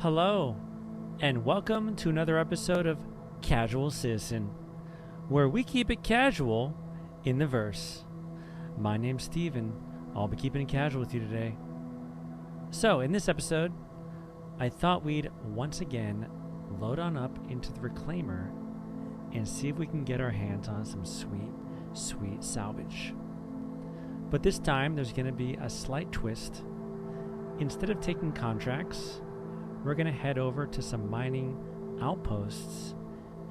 Hello, and welcome to another episode of Casual Citizen, where we keep it casual in the verse. My name's Steven. I'll be keeping it casual with you today. So, in this episode, I thought we'd once again load on up into the Reclaimer and see if we can get our hands on some sweet salvage. But this time, there's going to be a slight twist. Instead of taking contracts, we're going to head over to some mining outposts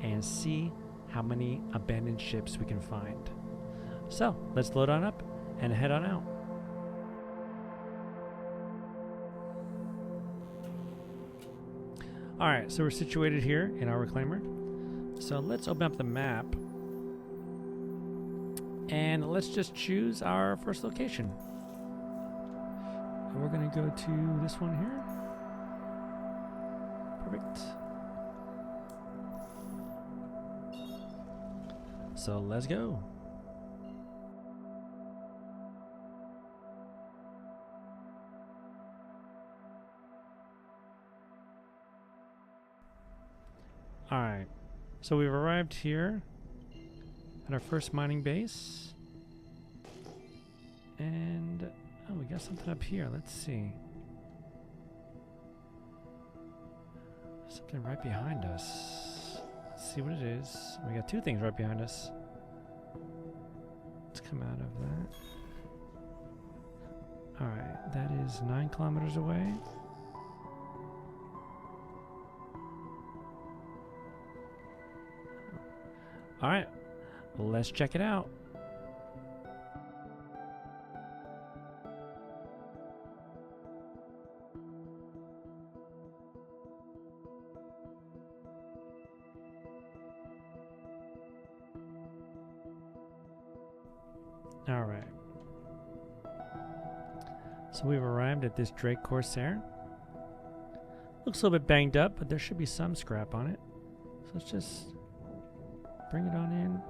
and see how many abandoned ships we can find. So, let's load on up and head on out. Alright, so we're situated here in our Reclaimer. So let's open up the map and let's just choose our first location. And we're going to go to this one here. Perfect. So let's go. Alright, so we've arrived here at our first mining base. And, oh, we got something up here. Let's see. Something right behind us. Let's see what it is. We got two things right behind us. Let's come out of that. Alright, that is 9 kilometers away. Alright, let's check it out. Alright. So we've arrived at this Drake Corsair. Looks a little bit banged up, but there should be some scrap on it. So let's just bring it on in.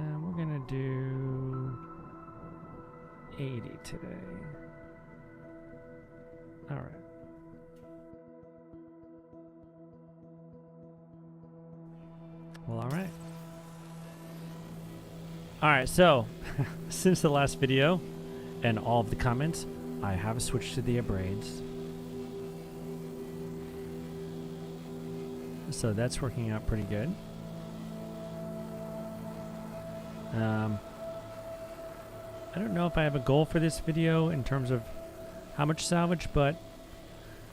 And we're gonna do 80 today. Alright. Well, alright. Alright, so, since the last video and all of the comments, I have switched to the abrades. So that's working out pretty good. I don't know if I have a goal for this video in terms of how much salvage, but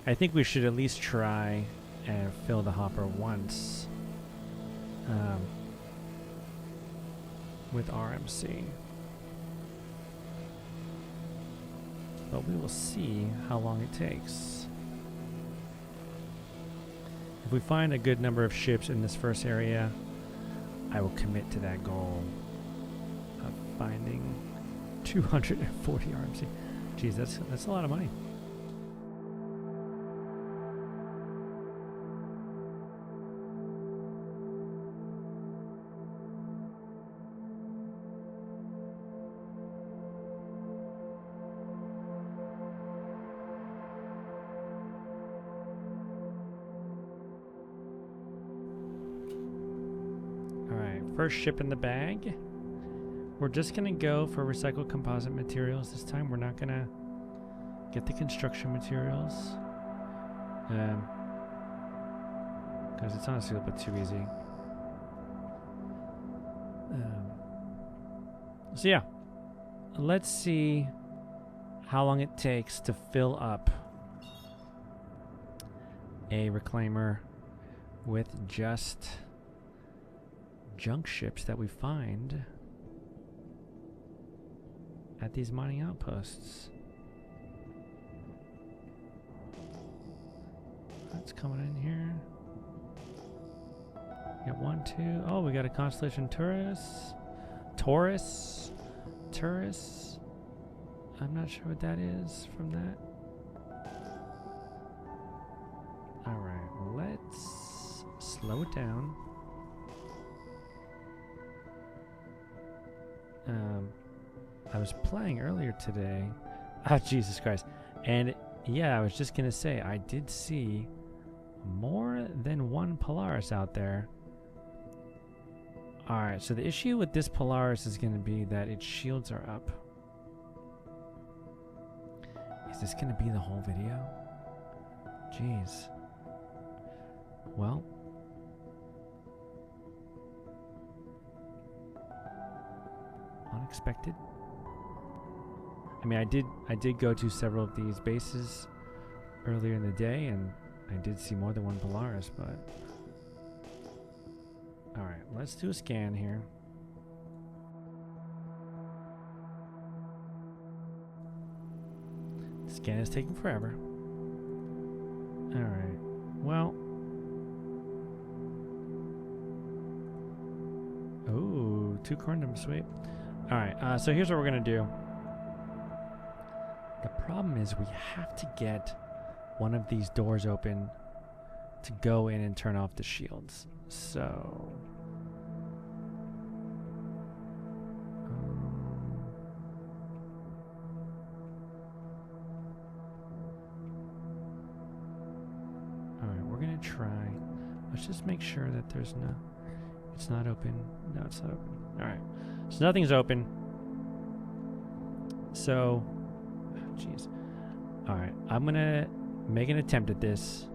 I think we should at least try and fill the hopper once. With RMC. But we will see how long it takes. If we find a good number of ships in this first area, I will commit to that goal of finding 240 RMC. Jeez, that's a lot of money. First ship in the bag. We're just gonna go for recycled composite materials this time. We're not gonna get the construction materials because it's honestly a little bit too easy. So yeah, let's see how long it takes to fill up a Reclaimer with just junk ships that we find at these mining outposts. That's coming in here. We got 1, 2. Oh, we got a Constellation Taurus. I'm not sure what that is from that. Alright, let's slow it down. I was playing earlier today. Ah, Jesus Christ. And Yeah, I was just gonna say, I did see more than one Polaris out there. Alright, so the issue with this Polaris is gonna be that its shields are up. Is this gonna be the whole video? Jeez. Well. Unexpected. I mean, I did go to several of these bases earlier in the day, and I did see more than one Polaris, but... Alright, let's do a scan here. The scan is taking forever. Alright, well... Ooh, 2 corundum, sweet. Alright, so here's what we're gonna do. The problem is we have to get one of these doors open to go in and turn off the shields. So... Alright, we're gonna try. Let's just make sure that there's no... It's not open. No, it's not open. Alright. So nothing's open. So... Jeez. Alright, I'm gonna make an attempt at this.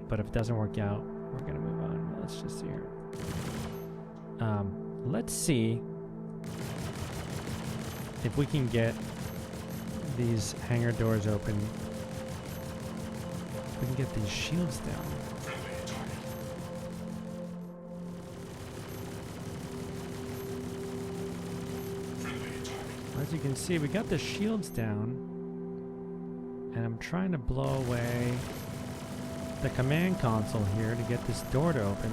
But if it doesn't work out, we're gonna move on. Let's just see here. Let's see if we can get these hangar doors open. If we can get these shields down. As you can see, we got the shields down, and I'm trying to blow away the command console here to get this door to open.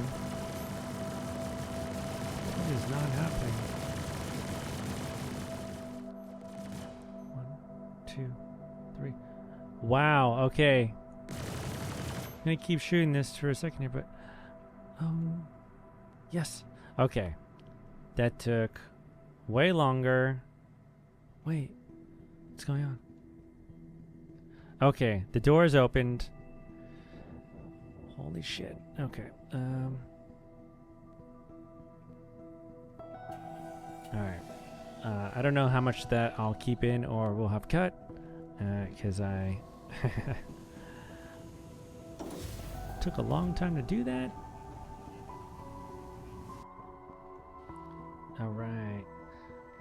It is not happening. 1, 2, 3. Wow, okay. I'm gonna keep shooting this for a second here, but... yes. Okay. That took way longer. Wait, what's going on? Okay, the door is opened. Holy shit. Okay. Alright. I don't know how much that I'll keep in or we'll have cut. Because I... took a long time to do that. Alright.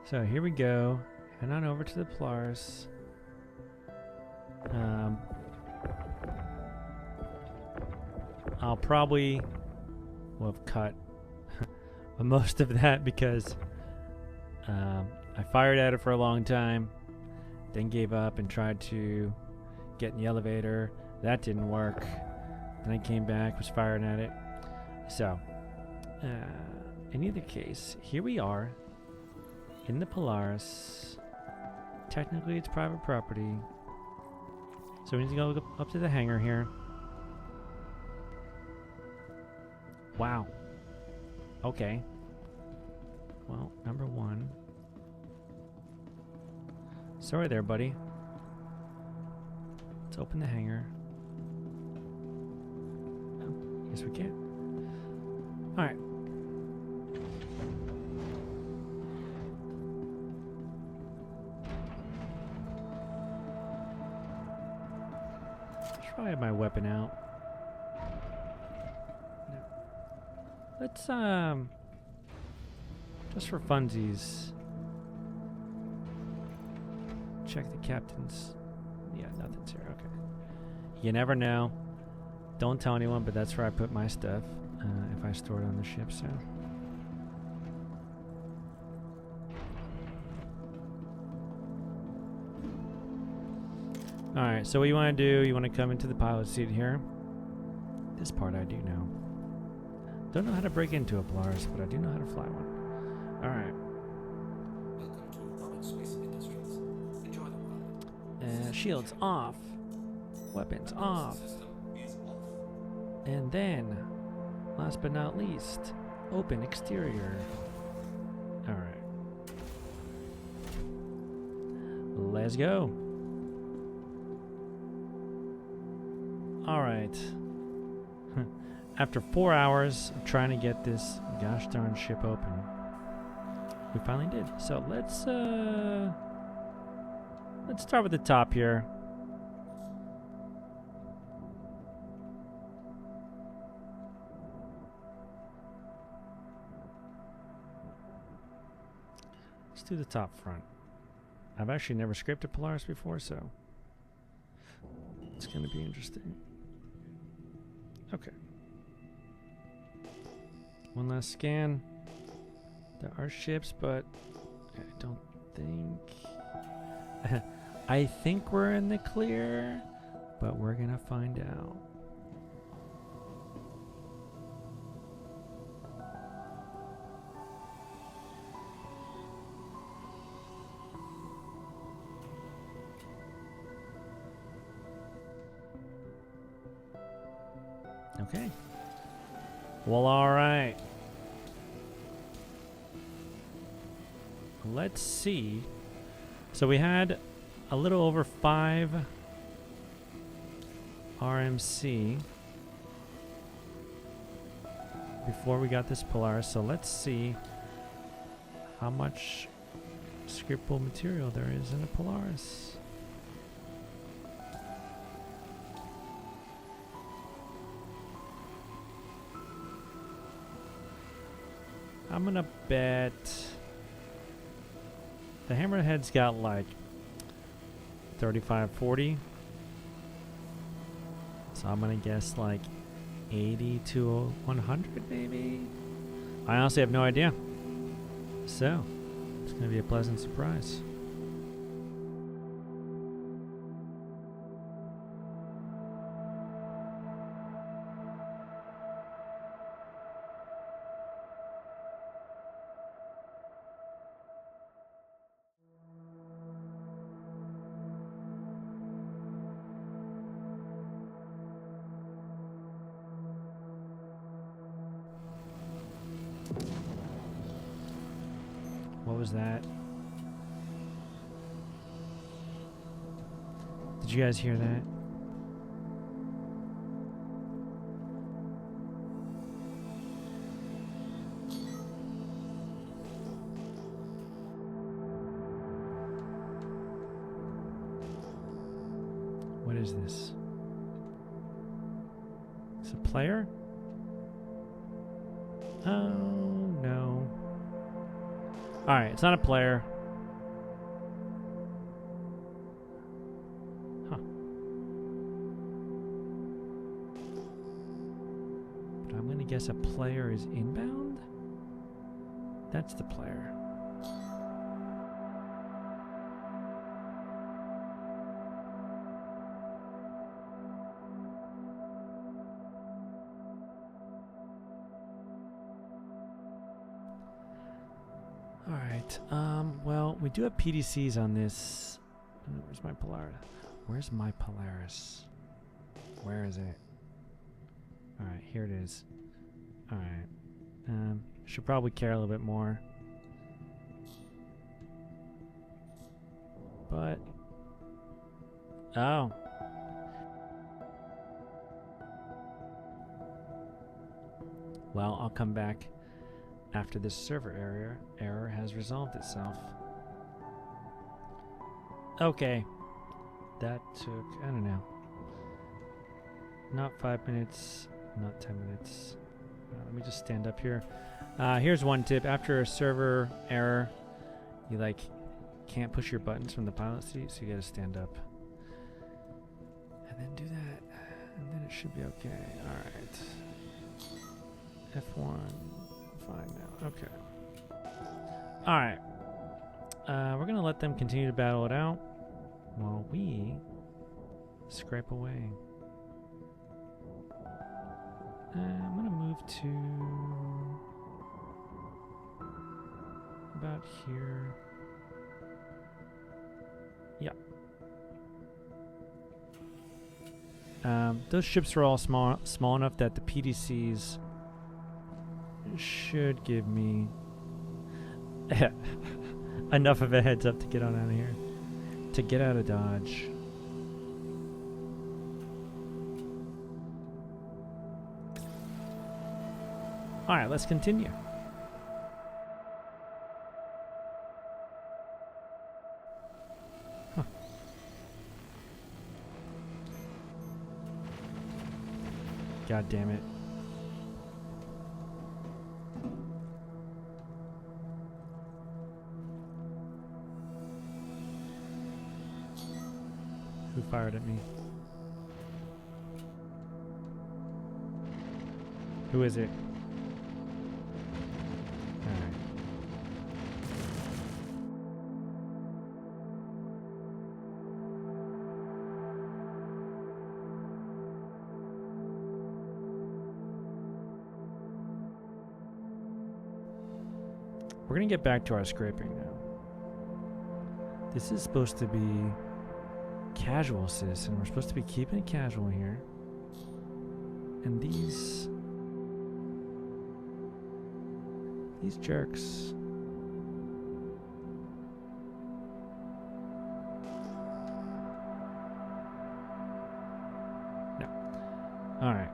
So here we go. Head on over to the Polaris. I'll probably will have cut most of that because I fired at it for a long time, then gave up and tried to get in the elevator. That didn't work. Then I came back, was firing at it. So, in either case, here we are in the Polaris. Technically, it's private property. So we need to go up to the hangar here. Wow. Okay. Well, number 1. Sorry there, buddy. Let's open the hangar. Oh, yes, we can. Alright. Probably have my weapon out. No. Let's just for funsies, check the captain's. Yeah, nothing's here. Okay. You never know. Don't tell anyone, but that's where I put my stuff if I store it on the ship. So. Alright, so what you want to do, you want to come into the pilot seat here. This part I do know. Don't know how to break into a Polaris, but I do know how to fly one. Alright. Welcome to Public Space Industries. Enjoy the ride. Shields off. Weapons off. System is off. And then, last but not least, open exterior. Alright. Let's go. Alright. After 4 hours of trying to get this gosh darn ship open, we finally did. So let's start with the top here. Let's do the top front. I've actually never scraped a Polaris before, so it's going to be interesting. Okay. One last scan. There are ships, but I don't think... I think we're in the clear, but we're going to find out. Okay. Well, all right. Let's see. So we had a little over 5 RMC before we got this Polaris. So let's see how much scriptable material there is in a Polaris. I'm gonna bet the Hammerhead's got like 35, 40. So I'm gonna guess like 80 to 100 maybe. I honestly have no idea. So it's gonna be a pleasant surprise. What was that? Did you guys hear that? What is this? It's a player? Oh, no. Alright, it's not a player. Huh. But I'm gonna guess a player is inbound? That's the player. Alright, well, we do have PDCs on this. Where's my Polaris? Where's my Polaris? Where is it? Alright, here it is. Alright. Should probably care a little bit more. But... oh. Well, I'll come back after this server error has resolved itself. Okay. That took, I don't know, not 5 minutes, not 10 minutes. Let me just stand up here. Here's one tip. After a server error, you like can't push your buttons from the pilot seat, so you gotta stand up. And then do that, and then it should be okay. Alright. F1. Fine now. Okay. Alright. We're going to let them continue to battle it out while we scrape away. I'm going to move to about here. Yeah. Those ships are all small enough that the PDCs should give me enough of a heads up to get on out of here. To get out of Dodge. All right, let's continue. Huh. God damn it. Who fired at me? Who is it? Alright. We're gonna get back to our scraping now. This is supposed to be casual, sis, and we're supposed to be keeping it casual here. And these jerks. No. All right.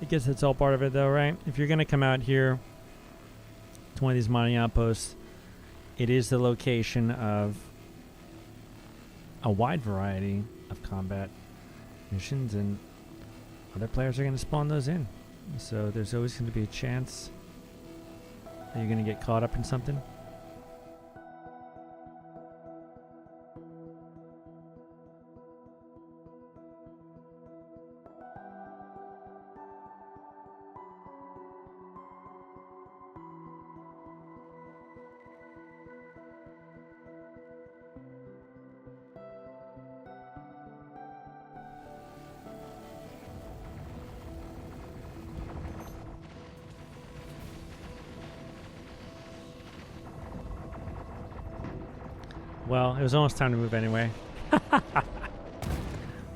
I guess that's all part of it, though, right? If you're going to come out here to one of these mining outposts, it is the location of a wide variety of combat missions, and other players are going to spawn those in. So there's always going to be a chance that you're going to get caught up in something. Well, it was almost time to move anyway.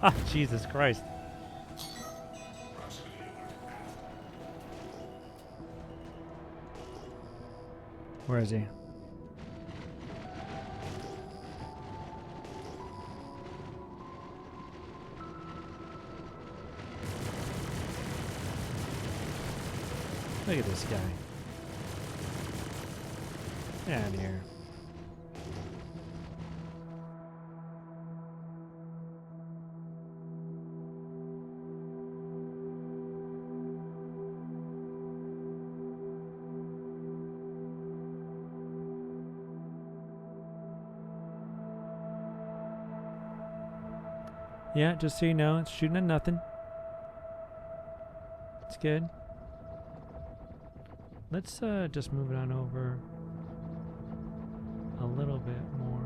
Oh, Jesus Christ. Where is he? Look at this guy. Get out of here. Yeah, just so you know, it's shooting at nothing. It's good. Let's just move it on over a little bit more.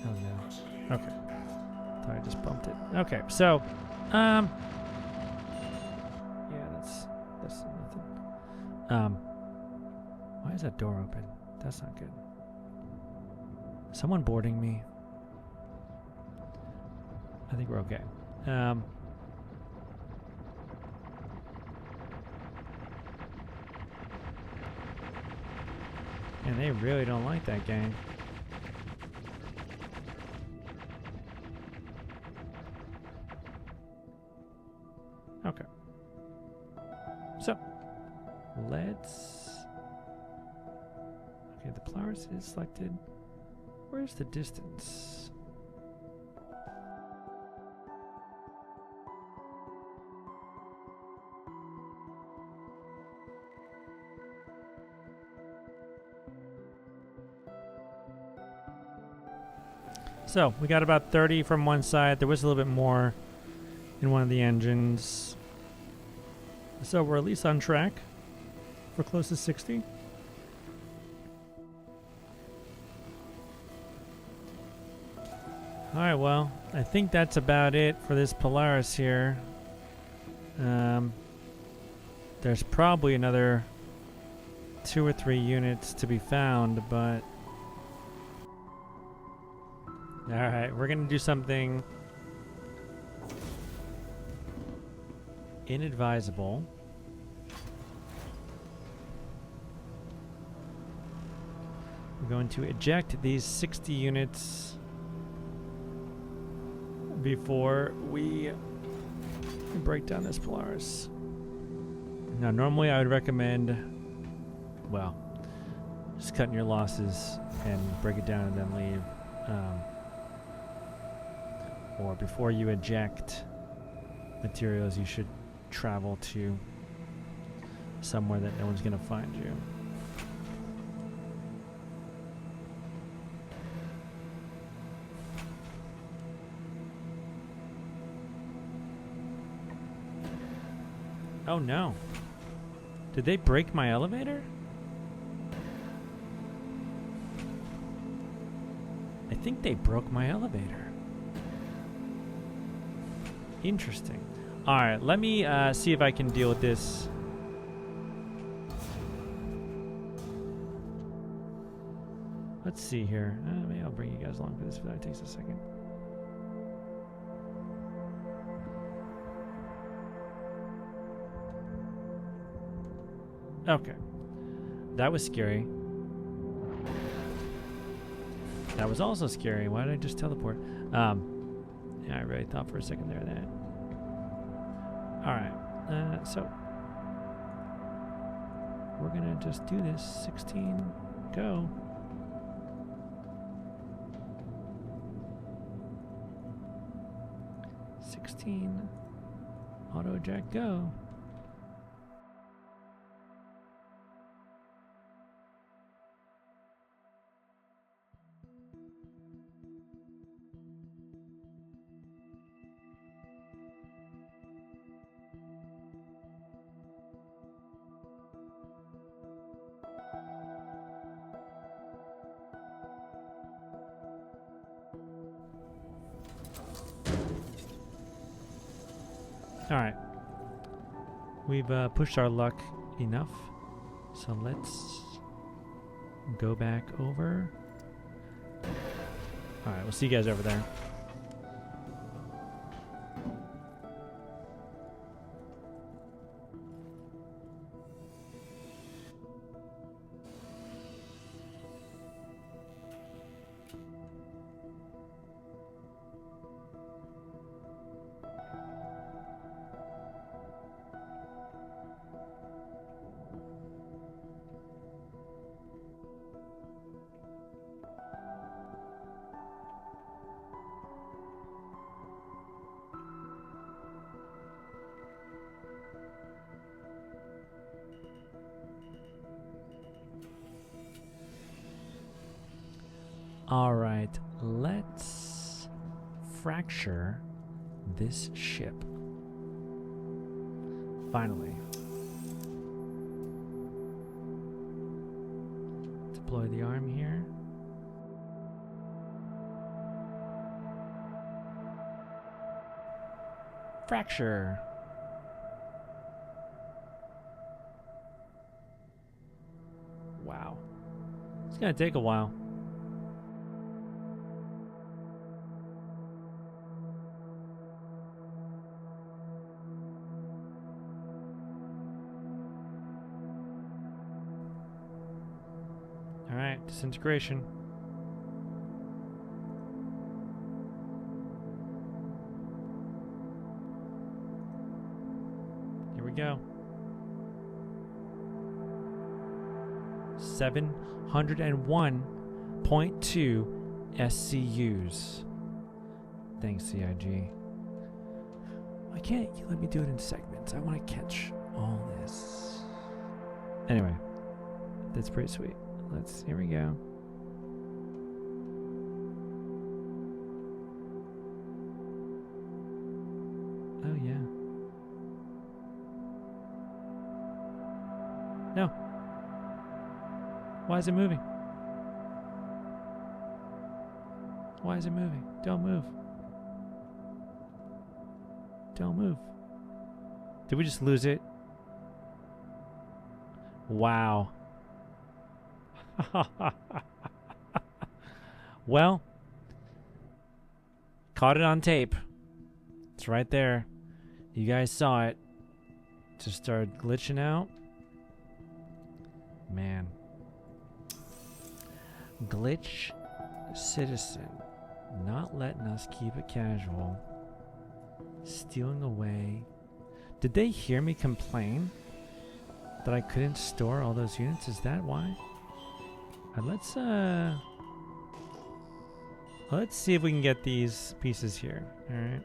Oh no. Okay. Thought I just bumped it. Okay, so yeah, that's nothing. Why is that door open? That's not good. Someone boarding me? I think we're okay. And they really don't like that game. Okay. So, let's... Okay, the Polaris is selected. Where's the distance? So we got about 30 from one side. There was a little bit more in one of the engines. So we're at least on track for close to 60. Alright, well, I think that's about it for this Polaris here. There's probably another 2 or 3 units to be found, but... Alright, we're gonna do something inadvisable. We're going to eject these 60 units before we break down this Polaris. Now, normally I would recommend, well, just cutting your losses and break it down and then leave. Or before you eject materials, you should travel to somewhere that no one's going to find you. Oh no. Did they break my elevator? I think they broke my elevator. Interesting. Alright, let me see if I can deal with this. Let's see here. Maybe I'll bring you guys along for this if that takes a second. Okay. That was scary. That was also scary. Why did I just teleport? Yeah, I really thought for a second there that. Alright. So we're gonna just do this. 16, go. Auto eject, go. Alright. We've pushed our luck enough. So let's go back over. Alright, we'll see you guys over there. Alright, let's fracture this ship. Finally. Deploy the arm here. Fracture. Wow. It's gonna take a while. Alright, disintegration. Here we go. 701.2 SCUs. Thanks, CIG. Why can't you let me do it in segments? I want to catch all this. Anyway, that's pretty sweet. Here we go. No. Why is it moving? Why is it moving? Don't move. Don't move. Did we just lose it? Wow. Well, caught it on tape. It's right there. You guys saw it. Just started glitching out. Man. Glitch citizen. Not letting us keep it casual. Stealing away. Did they hear me complain that I couldn't store all those units? Is that why? Let's see if we can get these pieces here. All right.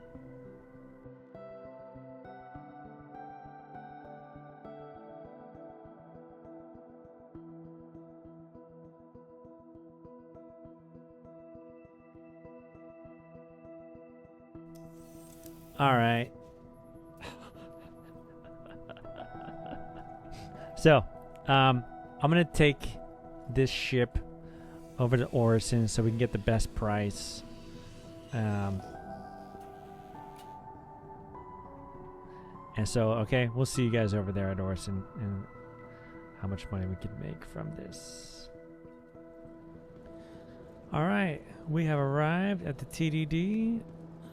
All right. So, I'm gonna take this ship over to Orison so we can get the best price. And so, okay, we'll see you guys over there at Orison and how much money we can make from this. All right, we have arrived at the TDD.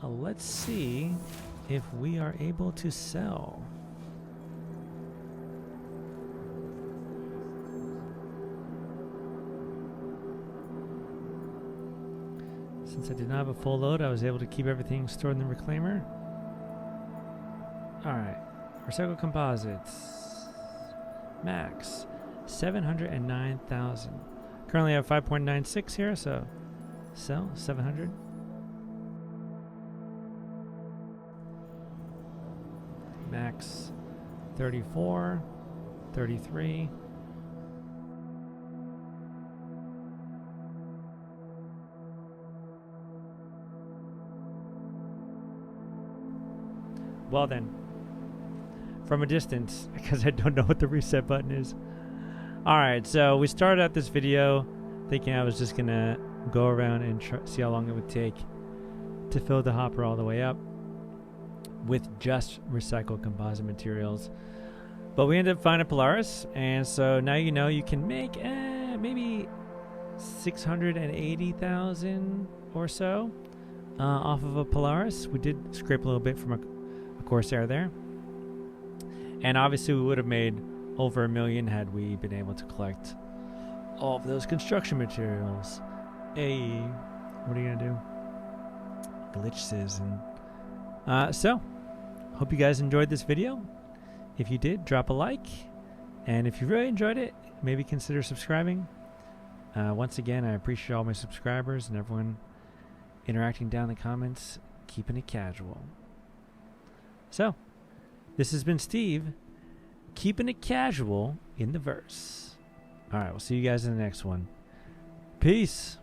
Let's see if we are able to sell. Since I did not have a full load, I was able to keep everything stored in the Reclaimer. Alright. Recycle composites. Max. 709,000. Currently I have 5.96 here, so sell 700. Max 34, 33. Well then, from a distance, because I don't know what the reset button is. Alright, so we started out this video thinking I was just going to go around and see how long it would take to fill the hopper all the way up with just recycled composite materials. But we ended up finding Polaris, and so now you know you can make maybe 680,000 or so off of a Polaris. We did scrape a little bit from a Corsair there, and obviously we would have made over $1 million had we been able to collect all of those construction materials. Hey, what are you gonna do? Glitch season. So hope you guys enjoyed this video. If you did, drop a like, and if you really enjoyed it, maybe consider subscribing. Once again, I appreciate all my subscribers and everyone interacting down in the comments, keeping it casual. So, this has been Steve, keeping it casual in the verse. Alright, we'll see you guys in the next one. Peace.